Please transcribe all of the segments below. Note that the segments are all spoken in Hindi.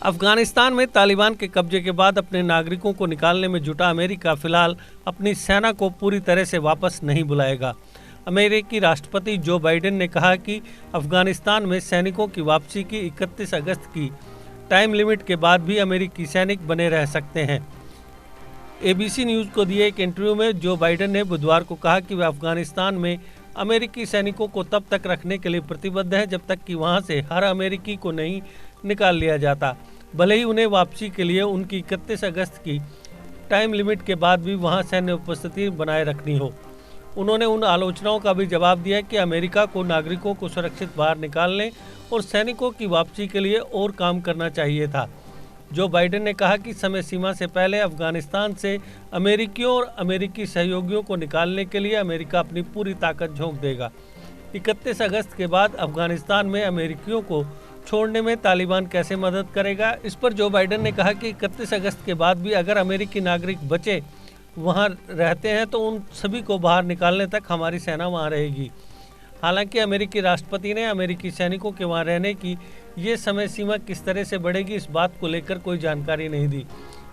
अफगानिस्तान में तालिबान के कब्जे के बाद अपने नागरिकों को निकालने में जुटा अमेरिका फिलहाल अपनी सेना को पूरी तरह से वापस नहीं बुलाएगा। अमेरिकी राष्ट्रपति जो बाइडेन ने कहा कि अफगानिस्तान में सैनिकों की वापसी की 31 अगस्त की टाइम लिमिट के बाद भी अमेरिकी सैनिक बने रह सकते हैं। ABC न्यूज़ को दिए एक इंटरव्यू में जो बाइडेन ने बुधवार को कहा कि वे अफगानिस्तान में अमेरिकी सैनिकों को तब तक रखने के लिए प्रतिबद्ध है जब तक कि वहां से हर अमेरिकी को नहीं निकाल लिया जाता, भले ही उन्हें वापसी के लिए उनकी 31 अगस्त की टाइम लिमिट के बाद भी वहां सैन्य उपस्थिति बनाए रखनी हो। उन्होंने उन आलोचनाओं का भी जवाब दिया कि अमेरिका को नागरिकों को सुरक्षित बाहर निकालने और सैनिकों की वापसी के लिए और काम करना चाहिए था। जो बाइडेन ने कहा कि समय सीमा से पहले अफगानिस्तान से अमेरिकियों और अमेरिकी सहयोगियों को निकालने के लिए अमेरिका अपनी पूरी ताकत झोंक देगा। 31 अगस्त के बाद अफगानिस्तान में अमेरिकियों को छोड़ने में तालिबान कैसे मदद करेगा, इस पर जो बाइडेन ने कहा कि 31 अगस्त के बाद भी अगर अमेरिकी नागरिक बचे वहां रहते हैं तो उन सभी को बाहर निकालने तक हमारी सेना वहां रहेगी। हालांकि अमेरिकी राष्ट्रपति ने अमेरिकी सैनिकों के वहां रहने की ये समय सीमा किस तरह से बढ़ेगी इस बात को लेकर कोई जानकारी नहीं दी।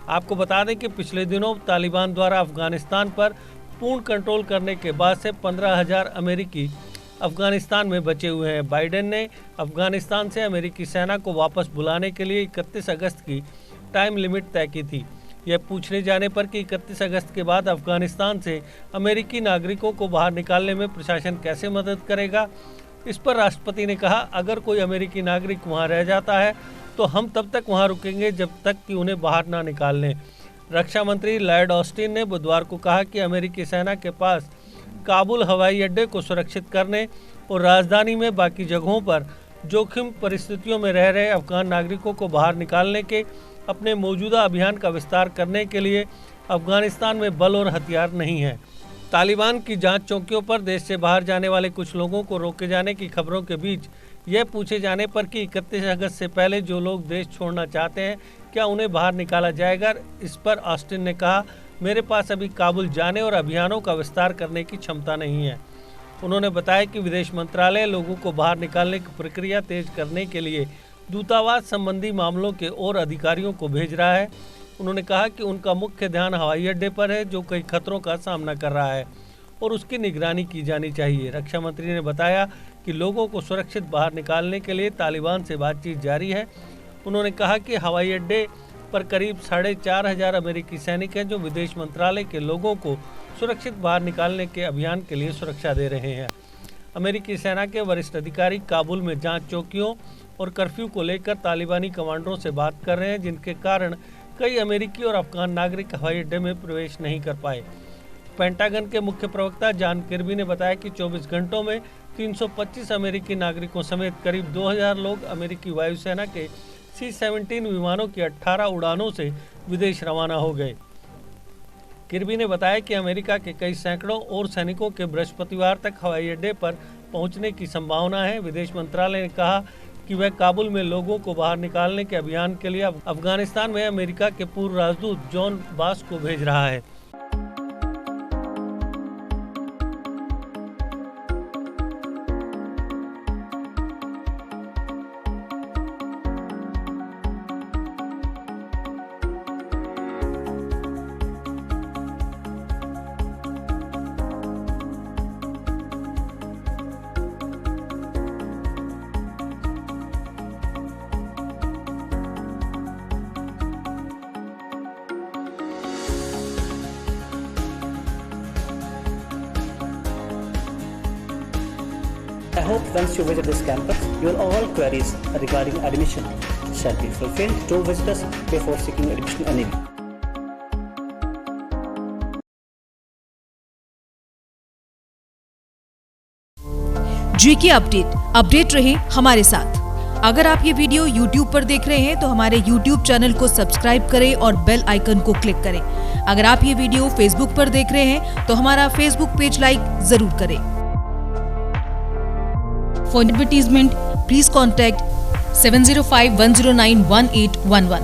आपको बता दें कि पिछले दिनों तालिबान द्वारा अफगानिस्तान पर पूर्ण कंट्रोल करने के बाद से 15,000 अमेरिकी अफगानिस्तान में बचे हुए हैं। बाइडेन ने अफगानिस्तान से अमेरिकी सेना को वापस बुलाने के लिए 31 अगस्त की टाइम लिमिट तय की थी। यह पूछने जाने पर कि 31 अगस्त के बाद अफगानिस्तान से अमेरिकी नागरिकों को बाहर निकालने में प्रशासन कैसे मदद करेगा, इस पर राष्ट्रपति ने कहा, अगर कोई अमेरिकी नागरिक वहां रह जाता है तो हम तब तक वहां रुकेंगे जब तक कि उन्हें बाहर ना निकाल लें। रक्षा मंत्री लॉयड ऑस्टिन ने बुधवार को कहा कि अमेरिकी सेना के पास काबुल हवाई अड्डे को सुरक्षित करने और राजधानी में बाकी जगहों पर जोखिम परिस्थितियों में रह रहे अफगान नागरिकों को बाहर निकालने के अपने मौजूदा अभियान का विस्तार करने के लिए अफगानिस्तान में बल और हथियार नहीं है। तालिबान की जांच चौकियों पर देश से बाहर जाने वाले कुछ लोगों को रोके जाने की खबरों के बीच यह पूछे जाने पर कि 31 अगस्त से पहले जो लोग देश छोड़ना चाहते हैं क्या उन्हें बाहर निकाला जाएगा, इस पर ऑस्टिन ने कहा, मेरे पास अभी काबुल जाने और अभियानों का विस्तार करने की क्षमता नहीं है। उन्होंने बताया कि विदेश मंत्रालय लोगों को बाहर निकालने की प्रक्रिया तेज करने के लिए दूतावास संबंधी मामलों के और अधिकारियों को भेज रहा है। उन्होंने कहा कि उनका मुख्य ध्यान हवाई अड्डे पर है जो कई खतरों का सामना कर रहा है और उसकी निगरानी की जानी चाहिए। रक्षा मंत्री ने बताया कि लोगों को सुरक्षित बाहर निकालने के लिए तालिबान से बातचीत जारी है। उन्होंने कहा कि हवाई अड्डे पर करीब 4,500 अमेरिकी सैनिक हैं जो विदेश मंत्रालय के लोगों को सुरक्षित बाहर निकालने के अभियान के लिए सुरक्षा दे रहे हैं। अमेरिकी सेना के वरिष्ठ अधिकारी काबुल में जांच चौकियों और कर्फ्यू को लेकर तालिबानी कमांडरों से बात कर रहे हैं, जिनके कारण कई अमेरिकी और अफगान नागरिक हवाई अड्डे में प्रवेश नहीं कर पाए। पेंटागन के मुख्य प्रवक्ता जॉन किर्बी ने बताया कि 24 घंटों में 325 अमेरिकी नागरिकों समेत करीब 2,000 लोग अमेरिकी वायुसेना के C-17 विमानों की 18 उड़ानों से विदेश रवाना हो गए। किर्बी ने बताया कि अमेरिका के कई सैकड़ों और सैनिकों के बृहस्पतिवार तक हवाई अड्डे पर पहुंचने की संभावना है। विदेश मंत्रालय ने कहा कि वह काबुल में लोगों को बाहर निकालने के अभियान के लिए अफगानिस्तान में अमेरिका के पूर्व राजदूत जॉन बास को भेज रहा है। I hope once you visit this campus, your all queries regarding admission shall be fulfilled. Do visit us before seeking admission anywhere. GK update रहे हमारे साथ। अगर आप ये वीडियो YouTube पर देख रहे हैं तो हमारे YouTube चैनल को सब्सक्राइब करें और बेल आइकन को क्लिक करें। अगर आप ये वीडियो Facebook पर देख रहे हैं तो हमारा Facebook पेज लाइक जरूर करें। For advertisement, please contact 705-109-1811.